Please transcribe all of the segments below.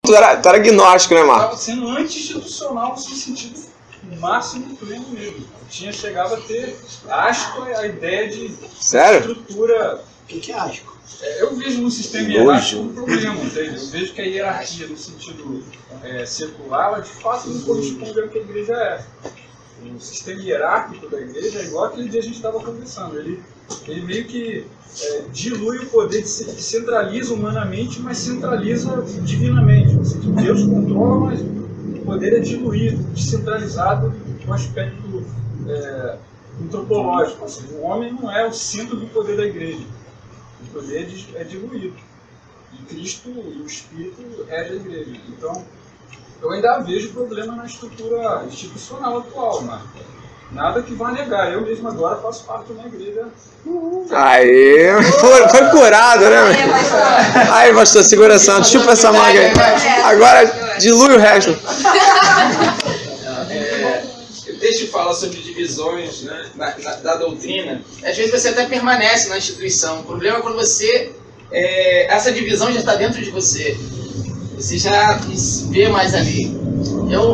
Tu era agnóstico, né, Marco? Estava sendo anti-institucional no seu sentido máximo pleno mesmo. Chegava a ter asco a ideia de estrutura. O que é asco? Eu vejo no sistema hierárquico um problema, entende? Eu vejo que a hierarquia no sentido secular, ela de fato não corresponde ao que a igreja é. O sistema hierárquico da igreja é igual aquele dia a gente estava conversando. Ele meio que dilui o poder, centraliza humanamente, mas centraliza divinamente. Ou seja, Deus controla, mas o poder é diluído, descentralizado no aspecto antropológico. Ou seja, o homem não é o centro do poder da igreja. O poder é diluído. E Cristo e o Espírito regem a igreja. Então, eu ainda vejo problema na estrutura institucional atual, mas nada que vá negar. Eu mesmo agora faço parte de uma igreja. Aí, foi curado, né? Aí, pastor, segura santo, chupa essa maga aí. Agora dilui o resto. Deixa eu falar sobre divisões, né, da doutrina. Às vezes você até permanece na instituição. O problema é quando você... essa divisão já está dentro de você. Você já vê mais ali.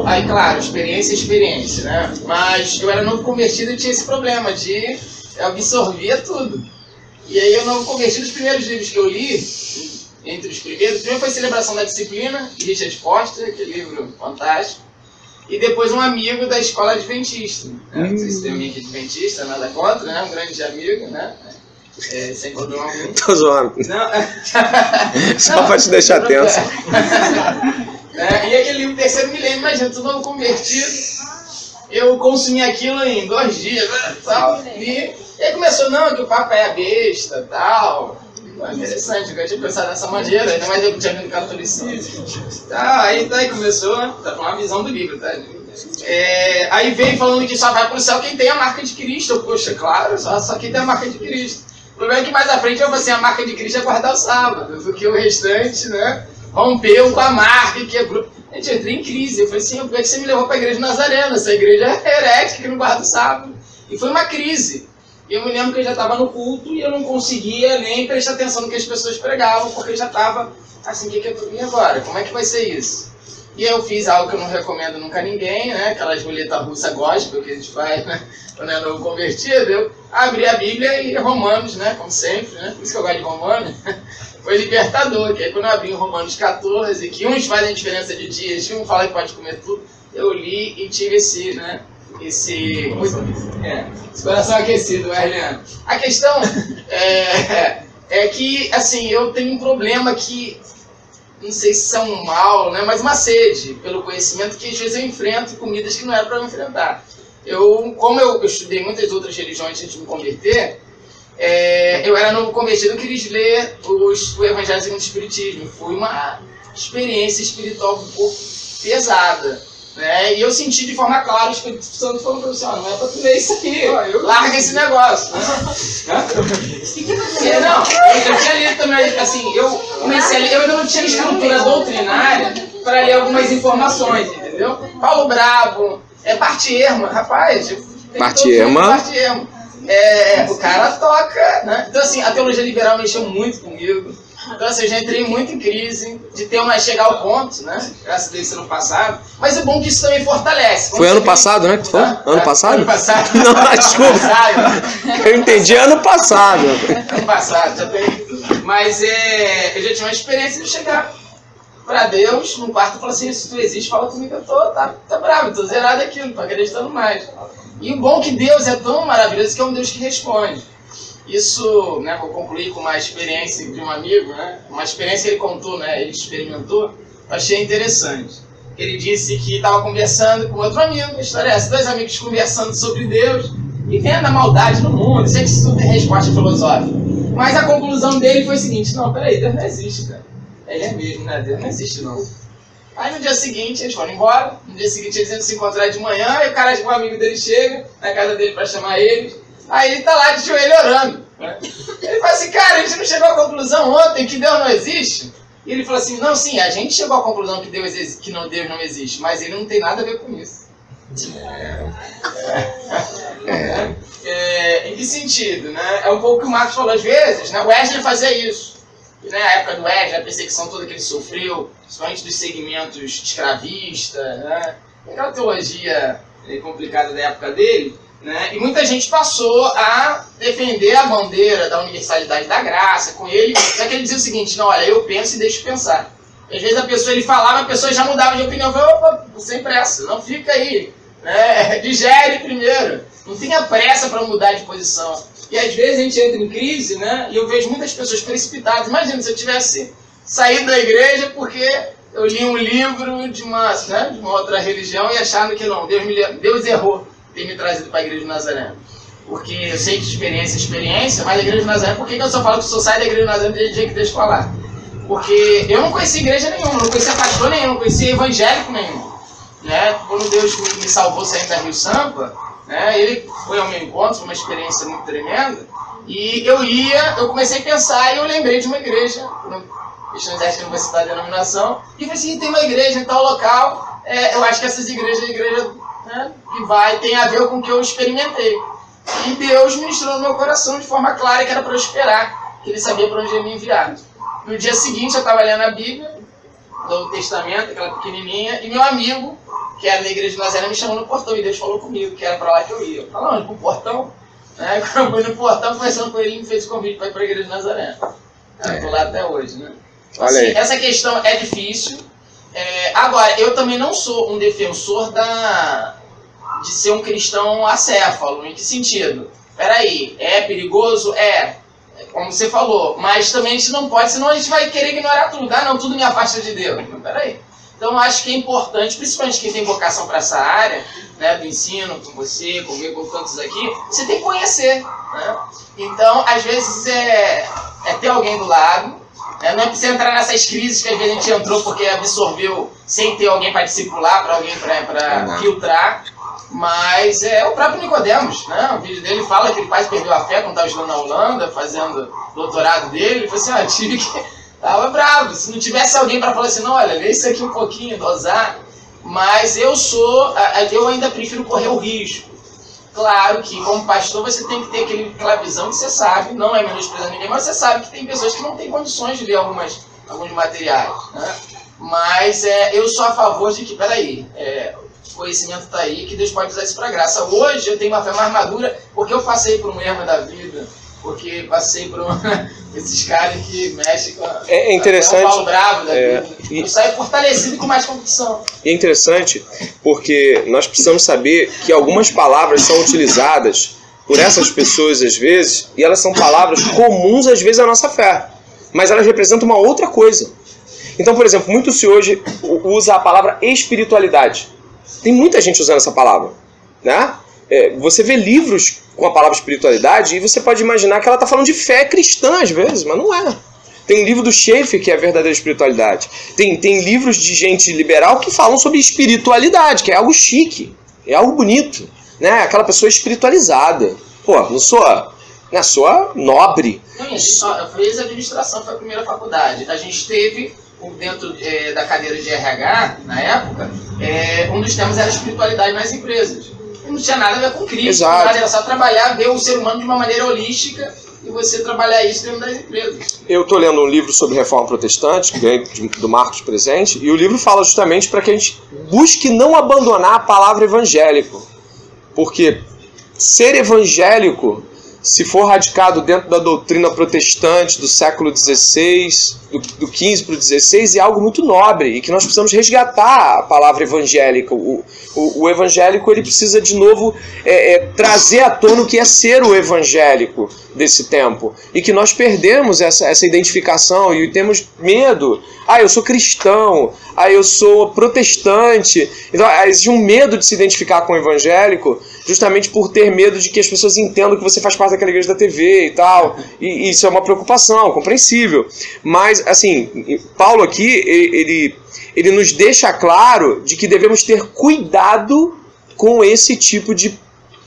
Aí, claro, experiência é experiência, né? Mas eu era novo convertido e tinha esse problema de absorver tudo. E aí, eu novo convertido, os primeiros livros que eu li, entre os primeiros, o primeiro foi Celebração da Disciplina, de Richard Foster, aquele livro fantástico. E depois um amigo da escola adventista. Não sei se tem alguém aqui adventista, nada contra, né? Um grande amigo, né? Sem problema algum. Tô zoando. Não. Só pra te deixar tenso. E aquele livro, Terceiro Milênio, imagina, tudo novo convertido. Eu consumi aquilo em 2 dias, tal. E aí começou, não, que o Papa é a besta, tal. Interessante, eu tinha pensado dessa maneira, ainda mais eu que tinha vindo do catolicismo. Aí começou, tá com uma visão do livro, tá? Aí veio falando que só vai pro céu quem tem a marca de Cristo. Poxa, claro, só quem tem a marca de Cristo. O problema é que mais à frente eu falei assim, a marca de Cristo é guardar o sábado, porque o restante, né, rompeu com a marca e quebrou. A gente entrou em crise, eu falei assim, por que você me levou pra igreja Nazarena? Essa igreja é herética que não guarda o sábado. E foi uma crise. E eu me lembro que eu já estava no culto e eu não conseguia nem prestar atenção no que as pessoas pregavam, porque eu já estava assim, o que eu tô vendo agora? Como é que vai ser isso? E aí eu fiz algo que eu não recomendo nunca a ninguém, né? Aquelas roletas russas gospel que a gente faz, né? Quando é novo convertido, eu abri a Bíblia e Romanos, né? Como sempre, né? Por isso que eu gosto de Romanos. Foi libertador, que aí quando eu abri em Romanos 14, que uns fazem diferença de dias, um fala que pode comer tudo, eu li e tive esse coração aquecido, Eliane. A questão é que, assim, eu tenho um problema que, não sei se são um mal, né, mas uma sede pelo conhecimento que às vezes eu enfrento comidas que não era para eu enfrentar. Como eu estudei muitas outras religiões antes de me converter, eu era novo convertido, eu queria ler o Evangelho segundo o Espiritismo. Foi uma experiência espiritual um pouco pesada. E eu senti de forma clara o Espírito Santo falando para você, não é para tu ler isso aqui, larga esse negócio. Eu tinha lido também, assim, eu comecei a ler, eu ainda não tinha estrutura doutrinária para ler algumas informações, entendeu? Paulo Bravo, Partierma, rapaz, Partierma. O cara toca, né? Então assim, a teologia liberal mexeu muito comigo. Então assim, eu já entrei muito em crise de chegar ao ponto, né? Graças a Deus ano passado. Mas o bom é que isso também fortalece. Foi ano passado, né? Que foi? Ano passado? Ano passado. Não, desculpa. Eu entendi ano passado. Ano passado, já tem. Mas eu já tinha uma experiência de chegar pra Deus num quarto e falar assim, se tu existe, fala comigo que eu tô, tá bravo, eu tô zerado aqui, não tô acreditando mais. E o bom é que Deus é tão maravilhoso que é um Deus que responde. Isso, né, vou concluir com uma experiência de um amigo, né, uma experiência que ele contou, né, ele experimentou, eu achei interessante. Ele disse que estava conversando com outro amigo, a história é essa, 2 amigos conversando sobre Deus e vendo a maldade no mundo, sei que isso tudo tem resposta filosófica. Mas a conclusão dele foi o seguinte, não, peraí, Deus não existe, cara. Ele é mesmo, né, Deus não existe não. Aí no dia seguinte eles foram embora, no dia seguinte eles iam se encontrar de manhã, e um amigo dele chega na casa dele para chamar eles. Aí ele tá lá de joelho orando. Né? Ele fala assim, cara, a gente não chegou à conclusão ontem que Deus não existe? E ele falou assim, não, sim, a gente chegou à conclusão que Deus não existe, mas ele não tem nada a ver com isso. Em que sentido? Né? É um pouco o que o Marcos falou às vezes, né? O Wesley fazia isso. né, a época do Wesley, a perseguição toda que ele sofreu, principalmente dos segmentos escravistas, né, aquela teologia complicada da época dele, né, e muita gente passou a defender a bandeira da universalidade da graça com ele, só que ele dizia o seguinte: não, olha, eu penso e deixo pensar. Às vezes a pessoa, ele falava, a pessoa já mudava de opinião, falava, opa, sem pressa, não fica aí, né, digere primeiro, não tenha pressa para mudar de posição. E às vezes a gente entra em crise, né, e eu vejo muitas pessoas precipitadas. Imagina se eu tivesse saído da igreja porque eu li um livro de uma outra religião e achando que não, Deus errou ter me trazido para a igreja de Nazaré. Porque eu sei que experiência é experiência, mas a igreja de Nazaré, por que eu só falo que eu só saio da igreja de Nazaré desde o dia que Deus falar? Porque eu não conhecia igreja nenhuma, não conhecia pastor nenhum, não conhecia evangélico nenhum. Né? Quando Deus me salvou saindo da Rio Sampa, né, ele foi ao meu encontro, foi uma experiência muito tremenda. E eu comecei a pensar e eu lembrei de uma igreja, questões que não vou citar a denominação, e falei assim, tem uma igreja em tal local, eu acho que essas igrejas, né, que tem a ver com o que eu experimentei. E Deus ministrou no meu coração de forma clara que era para eu esperar, que ele sabia para onde ia me enviar. No dia seguinte eu estava lendo a Bíblia, do Testamento, aquela pequenininha, e meu amigo, que era da igreja de Nazaré, me chamou no portão, e Deus falou comigo que era para lá que eu ia. Eu falei, onde? Pro portão? Né? Quando eu fui no portão, conversando com ele, ele me fez o convite para ir para a igreja de Nazaré. Estou lá até hoje, né? Assim, essa questão é difícil. Agora, eu também não sou um defensor de ser um cristão acéfalo. Em que sentido? Peraí, é perigoso? Como você falou, mas também a gente não pode, senão a gente vai querer ignorar tudo. Ah, não, tudo me afasta de Deus. Peraí. Então, eu acho que é importante, principalmente quem tem vocação para essa área, né, do ensino, com você, comigo, com tantos aqui, você tem que conhecer. Né? Então, às vezes, é ter alguém do lado. Não é preciso entrar nessas crises que às vezes a gente entrou porque absorveu sem ter alguém para discipular, para alguém para filtrar. Mas o próprio Nicodemos, né? O vídeo dele fala que ele quase perdeu a fé quando estava estudando na Holanda, fazendo doutorado dele. Ele falou assim, tive que... Tava bravo. Se não tivesse alguém para falar assim, não, olha, lê isso aqui um pouquinho, dosar. Mas eu ainda prefiro correr o risco. Claro que, como pastor, você tem que ter aquela visão que você sabe, não é menosprezando ninguém, mas você sabe que tem pessoas que não têm condições de ler alguns materiais. Né? Mas eu sou a favor de que, peraí, o conhecimento está aí, que Deus pode usar isso para graça. Hoje eu tenho uma fé mais madura porque eu passei por um erro da vida, porque passei por esses caras que mexem com interessante, o pau bravo da vida. Eu saio fortalecido com mais convicção. E é interessante porque nós precisamos saber que algumas palavras são utilizadas por essas pessoas às vezes, e elas são palavras comuns às vezes à nossa fé, mas elas representam uma outra coisa. Então, por exemplo, muito se hoje usa a palavra espiritualidade. Tem muita gente usando essa palavra, né? Você vê livros com a palavra espiritualidade e você pode imaginar que ela está falando de fé cristã às vezes, mas não é. Tem um livro do Schaeffer que é a verdadeira espiritualidade. Tem livros de gente liberal que falam sobre espiritualidade, que é algo chique, é algo bonito, né? Aquela pessoa espiritualizada. Pô, não sou nobre. Eu fiz administração, foi a primeira faculdade. A gente teve, dentro da cadeira de RH, na época, um dos temas era espiritualidade nas empresas. Não tinha nada a ver com Cristo, nada, era só trabalhar, ver o ser humano de uma maneira holística e você trabalhar isso dentro das empresas. Eu estou lendo um livro sobre reforma protestante, do Marcos Presente, e o livro fala justamente para que a gente busque não abandonar a palavra evangélico. Porque ser evangélico, se for radicado dentro da doutrina protestante do século XVI, do XV para o XVI, é algo muito nobre e que nós precisamos resgatar a palavra evangélica. O evangélico ele precisa de novo trazer à tona o que é ser o evangélico desse tempo. E que nós perdemos essa identificação e temos medo. Eu sou cristão, eu sou protestante. Então existe um medo de se identificar com o evangélico justamente por ter medo de que as pessoas entendam que você faz parte daquela igreja da TV e tal. E isso é uma preocupação, compreensível. Mas, assim, Paulo aqui, ele nos deixa claro de que devemos ter cuidado com esse tipo de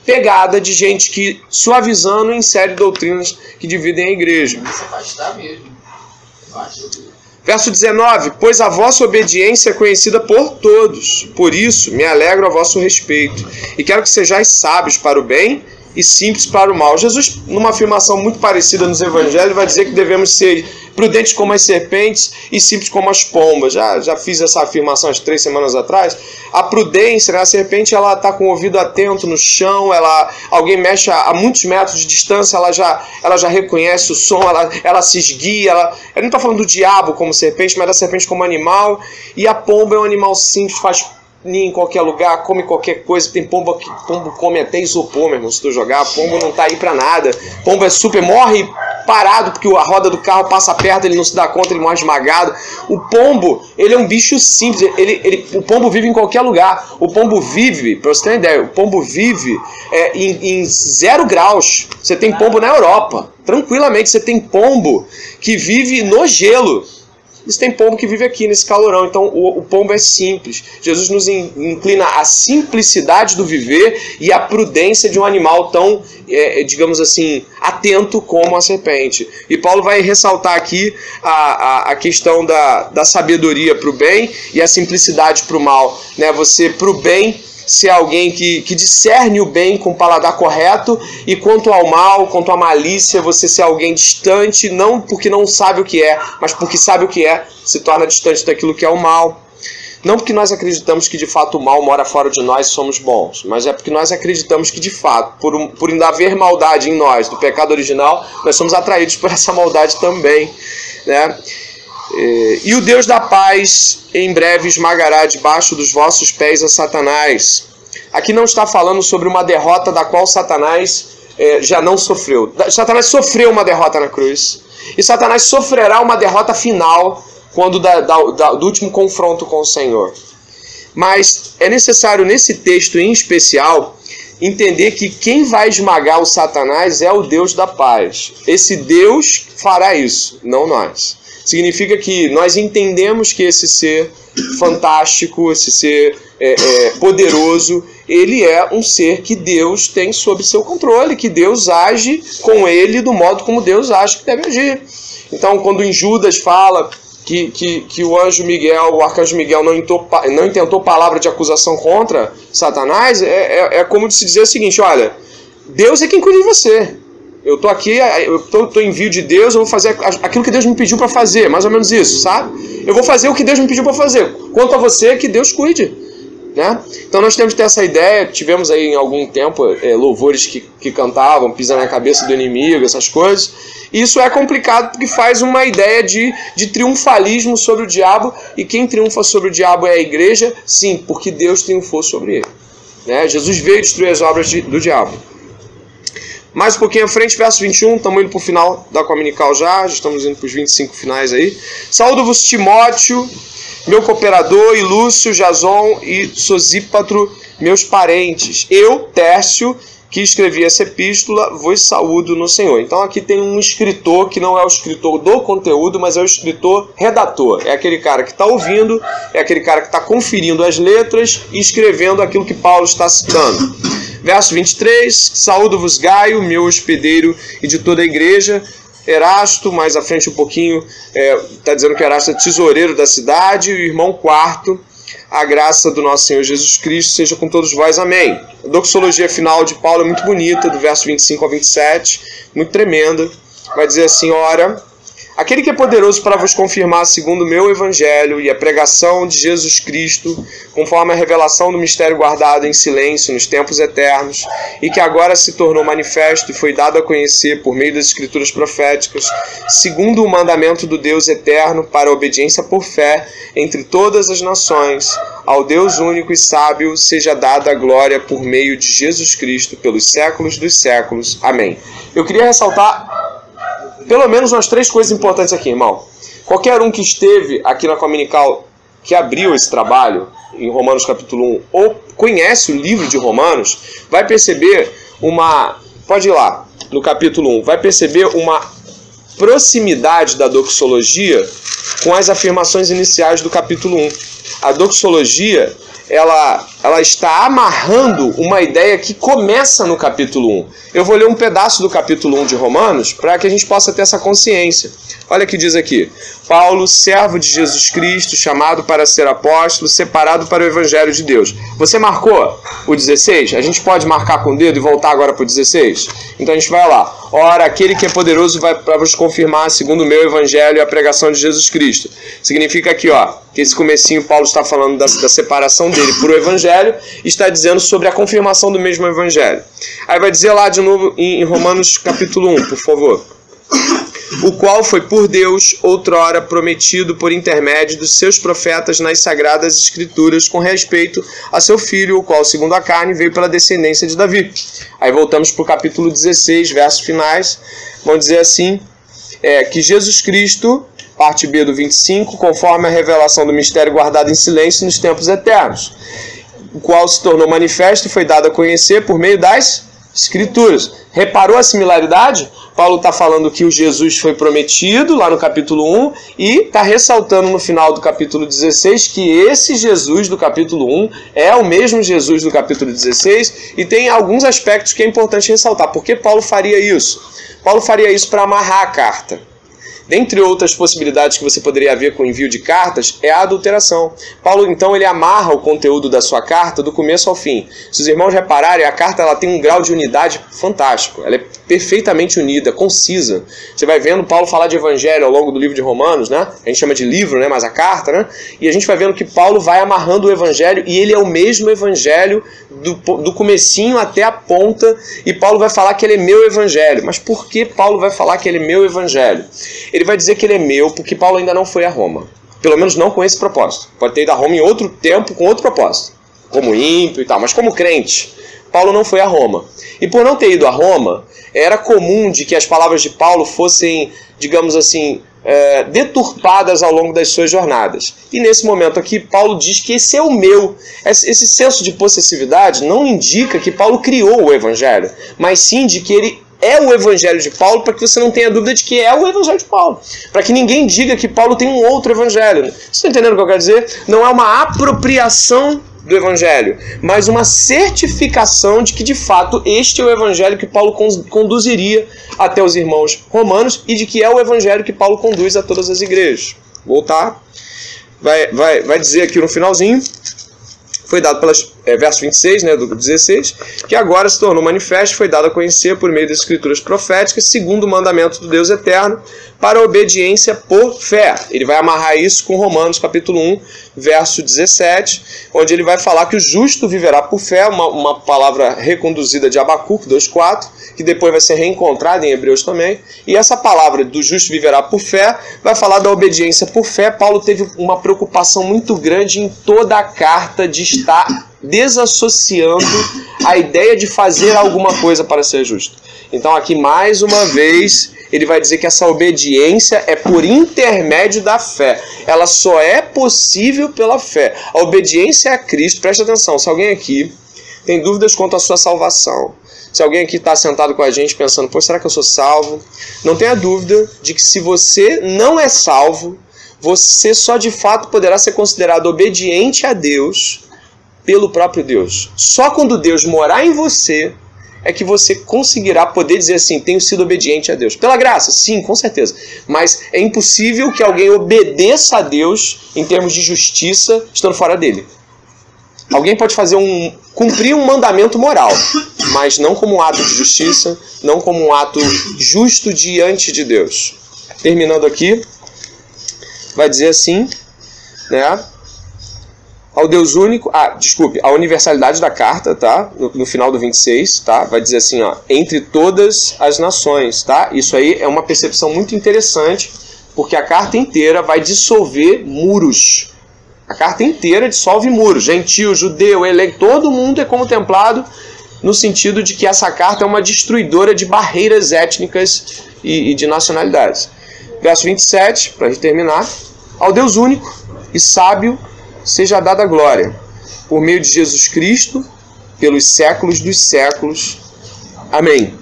pegada de gente que, suavizando, insere doutrinas que dividem a igreja. Isso afastar mesmo. Verso 19, pois a vossa obediência é conhecida por todos, por isso me alegro a vosso respeito, e quero que sejais sábios para o bem e simples para o mal. Jesus, numa afirmação muito parecida nos evangelhos, vai dizer que devemos ser prudentes como as serpentes e simples como as pombas. Já fiz essa afirmação há 3 semanas atrás. A prudência, né? A serpente, ela está com o ouvido atento no chão, alguém mexe a muitos metros de distância, ela já reconhece o som, ela se esguia. Eu não estou falando do diabo como serpente, mas da serpente como animal. E a pomba é um animal simples, faz em qualquer lugar, come qualquer coisa. Tem pombo que come até isopor, meu irmão, se tu jogar. Pombo não tá aí pra nada. Pombo é super, morre parado porque a roda do carro passa perto, ele não se dá conta, ele morre esmagado. O pombo, ele é um bicho simples. O pombo vive em qualquer lugar. O pombo vive, pra você ter uma ideia, o pombo vive em 0 graus. Você tem pombo na Europa, tranquilamente. Você tem pombo que vive no gelo. Você tem pombo que vive aqui nesse calorão. Então o pombo é simples. Jesus nos inclina à simplicidade do viver e à prudência de um animal tão, digamos assim, atento como a serpente. E Paulo vai ressaltar aqui a questão da sabedoria para o bem e a simplicidade para o mal, né? Você, para o bem, ser alguém que discerne o bem com o paladar correto, e quanto ao mal, quanto à malícia, você ser alguém distante, não porque não sabe o que é, mas porque sabe o que é, se torna distante daquilo que é o mal. Não porque nós acreditamos que de fato o mal mora fora de nós e somos bons, mas é porque nós acreditamos que de fato, por ainda haver maldade em nós, do pecado original, nós somos atraídos por essa maldade também, né? E o Deus da paz em breve esmagará debaixo dos vossos pés a Satanás. Aqui não está falando sobre uma derrota da qual Satanás já não sofreu. Satanás sofreu uma derrota na cruz, e Satanás sofrerá uma derrota final quando do último confronto com o Senhor. Mas é necessário nesse texto em especial entender que quem vai esmagar o Satanás é o Deus da paz. Esse Deus fará isso, não nós. Significa que nós entendemos que esse ser fantástico, esse ser poderoso, ele é um ser que Deus tem sob seu controle, que Deus age com ele do modo como Deus acha que deve agir. Então, quando em Judas fala que o anjo Miguel, o arcanjo Miguel não intentou palavra de acusação contra Satanás, é como de se dizer o seguinte: olha, Deus é quem cuida de você. Eu estou aqui, eu estou em envio de Deus, eu vou fazer aquilo que Deus me pediu para fazer, mais ou menos isso, sabe? Eu vou fazer o que Deus me pediu para fazer. Quanto a você, que Deus cuide, né? Então nós temos que ter essa ideia. Tivemos aí em algum tempo louvores que cantavam, pisa na cabeça do inimigo, essas coisas. E isso é complicado porque faz uma ideia de triunfalismo sobre o diabo, e quem triunfa sobre o diabo é a igreja, sim, porque Deus triunfou sobre ele, né? Jesus veio destruir as obras do diabo. Mais um pouquinho à frente, verso 21, estamos indo para o final da Cominical já estamos indo para os 25 finais aí. Saúdo-vos Timóteo, meu cooperador, e Lúcio, Jason e Sosípatro, meus parentes. Eu, Tércio, que escrevi essa epístola, vos saúdo no Senhor. Então aqui tem um escritor que não é o escritor do conteúdo, mas é o escritor redator. É aquele cara que está ouvindo, é aquele cara que está conferindo as letras e escrevendo aquilo que Paulo está citando. Verso 23, saúdo-vos Gaio, meu hospedeiro, e de toda a igreja. Erasto, mais à frente um pouquinho, está dizendo que Erasto é tesoureiro da cidade, e o irmão Quarto. A graça do nosso Senhor Jesus Cristo seja com todos vós. Amém. A doxologia final de Paulo é muito bonita, do verso 25 ao 27, muito tremenda. Vai dizer assim: ora, aquele que é poderoso para vos confirmar segundo o meu evangelho e a pregação de Jesus Cristo, conforme a revelação do mistério guardado em silêncio nos tempos eternos, e que agora se tornou manifesto e foi dado a conhecer por meio das escrituras proféticas, segundo o mandamento do Deus eterno, para a obediência por fé entre todas as nações, ao Deus único e sábio seja dada a glória por meio de Jesus Cristo pelos séculos dos séculos. Amém. Eu queria ressaltar pelo menos umas 3 coisas importantes aqui, irmão. Qualquer um que esteve aqui na Cominical, que abriu esse trabalho em Romanos capítulo 1, ou conhece o livro de Romanos, vai perceber pode ir lá, no capítulo 1, vai perceber uma proximidade da doxologia com as afirmações iniciais do capítulo 1. A doxologia, ela ela está amarrando uma ideia que começa no capítulo 1. Eu vou ler um pedaço do capítulo 1 de Romanos para que a gente possa ter essa consciência. Olha o que diz aqui. Paulo, servo de Jesus Cristo, chamado para ser apóstolo, separado para o Evangelho de Deus. Você marcou o 16? A gente pode marcar com o dedo e voltar agora para o 16? Então a gente vai lá. Ora, aquele que é poderoso vai para vos confirmar, segundo o meu Evangelho e a pregação de Jesus Cristo. Significa aqui, ó, que esse comecinho Paulo está falando da separação dele por o Evangelho e está dizendo sobre a confirmação do mesmo Evangelho. Aí vai dizer lá de novo em Romanos capítulo 1, por favor. O qual foi por Deus outrora prometido por intermédio dos seus profetas nas sagradas escrituras com respeito a seu filho, o qual, segundo a carne, veio pela descendência de Davi. Aí voltamos para o capítulo 16, versos finais. Vamos dizer assim, que Jesus Cristo, parte B do 25, conforme a revelação do mistério guardado em silêncio nos tempos eternos, o qual se tornou manifesto e foi dado a conhecer por meio das Escrituras. Reparou a similaridade? Paulo está falando que o Jesus foi prometido lá no capítulo 1 e está ressaltando no final do capítulo 16 que esse Jesus do capítulo 1 é o mesmo Jesus do capítulo 16 e tem alguns aspectos que é importante ressaltar. Por que Paulo faria isso? Paulo faria isso para amarrar a carta. Dentre outras possibilidades que você poderia ver com o envio de cartas, é a adulteração. Paulo, então, ele amarra o conteúdo da sua carta do começo ao fim. Se os irmãos repararem, a carta ela tem um grau de unidade fantástico. Ela é perfeitamente unida, concisa. Você vai vendo Paulo falar de evangelho ao longo do livro de Romanos, né? A gente chama de livro, né? Mas a carta, né? E a gente vai vendo que Paulo vai amarrando o evangelho e ele é o mesmo evangelho do comecinho até a ponta. E Paulo vai falar que ele é meu evangelho. Mas por que Paulo vai falar que ele é meu evangelho? Ele vai dizer que ele é meu porque Paulo ainda não foi a Roma. Pelo menos não com esse propósito. Pode ter ido a Roma em outro tempo com outro propósito. Como ímpio e tal. Mas como crente, Paulo não foi a Roma. E por não ter ido a Roma, era comum de que as palavras de Paulo fossem, digamos assim, deturpadas ao longo das suas jornadas. E nesse momento aqui, Paulo diz que esse é o meu. Esse senso de possessividade não indica que Paulo criou o evangelho, mas sim de que ele é o evangelho de Paulo, para que você não tenha dúvida de que é o evangelho de Paulo. Para que ninguém diga que Paulo tem um outro evangelho. Vocês estão entendendo o que eu quero dizer? Não é uma apropriação do evangelho, mas uma certificação de que de fato este é o evangelho que Paulo conduziria até os irmãos romanos e de que é o evangelho que Paulo conduz a todas as igrejas. Voltar. Vai dizer aqui no finalzinho, foi dado pelas verso 26, né, do 16, que agora se tornou manifesto, foi dado a conhecer por meio das escrituras proféticas, segundo o mandamento do Deus eterno, para a obediência por fé. Ele vai amarrar isso com Romanos capítulo 1, verso 17, onde ele vai falar que o justo viverá por fé, uma palavra reconduzida de Abacuque 2,4, que depois vai ser reencontrada em Hebreus também. E essa palavra do justo viverá por fé vai falar da obediência por fé. Paulo teve uma preocupação muito grande em toda a carta de estar desassociando a ideia de fazer alguma coisa para ser justo. Então aqui mais uma vez ele vai dizer que essa obediência é por intermédio da fé. Ela só é possível pela fé. A obediência a Cristo, presta atenção, se alguém aqui tem dúvidas quanto à sua salvação, se alguém aqui está sentado com a gente pensando, pô, será que eu sou salvo? Não tenha dúvida de que se você não é salvo, você só de fato poderá ser considerado obediente a Deus pelo próprio Deus. Só quando Deus morar em você é que você conseguirá poder dizer assim, tenho sido obediente a Deus. Pela graça, sim, com certeza. Mas é impossível que alguém obedeça a Deus em termos de justiça estando fora dele. Alguém pode cumprir um mandamento moral, mas não como um ato de justiça, não como um ato justo diante de Deus. Terminando aqui, vai dizer assim, né? Ao Deus único, a universalidade da carta, tá? No final do 26, tá? Vai dizer assim, ó, entre todas as nações, tá? Isso aí é uma percepção muito interessante, porque a carta inteira vai dissolver muros. A carta inteira dissolve muros. Gentil, judeu, eleito, todo mundo é contemplado no sentido de que essa carta é uma destruidora de barreiras étnicas e de nacionalidades. Verso 27, para a gente terminar. Ao Deus único e sábio seja dada a glória, por meio de Jesus Cristo, pelos séculos dos séculos. Amém.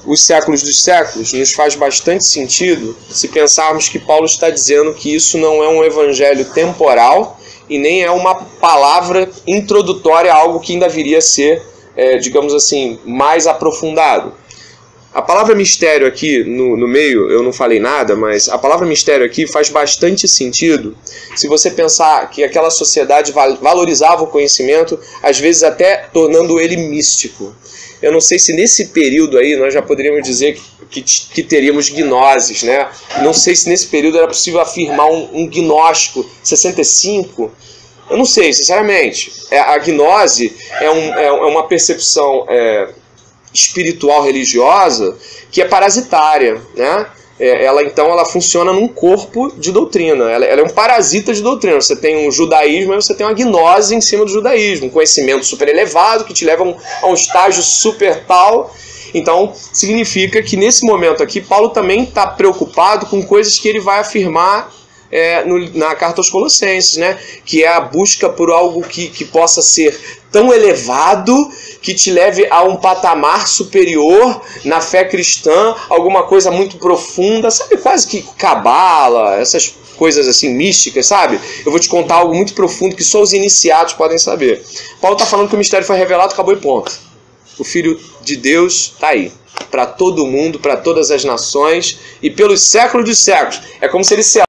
Os séculos dos séculos nos faz bastante sentido se pensarmos que Paulo está dizendo que isso não é um evangelho temporal e nem é uma palavra introdutória a algo que ainda viria a ser, digamos assim, mais aprofundado. A palavra mistério aqui no meio, eu não falei nada, mas a palavra mistério aqui faz bastante sentido se você pensar que aquela sociedade valorizava o conhecimento, às vezes até tornando ele místico. Eu não sei se nesse período aí nós já poderíamos dizer que teríamos gnoses, né? Não sei se nesse período era possível afirmar um gnóstico 65. Eu não sei, sinceramente. A gnose é uma percepção espiritual religiosa que é parasitária, né? Ela funciona num corpo de doutrina, ela é um parasita de doutrina. Você tem um judaísmo e você tem uma gnose em cima do judaísmo, um conhecimento super elevado que te leva a um estágio super tal. Então significa que nesse momento aqui Paulo também está preocupado com coisas que ele vai afirmar na carta aos Colossenses, né? Que é a busca por algo que possa ser tão elevado que te leve a um patamar superior na fé cristã, alguma coisa muito profunda, sabe? Quase que cabala, essas coisas assim místicas, sabe? Eu vou te contar algo muito profundo que só os iniciados podem saber. Paulo está falando que o mistério foi revelado, acabou e ponto. O Filho de Deus está aí, para todo mundo, para todas as nações e pelos séculos dos séculos. É como se ele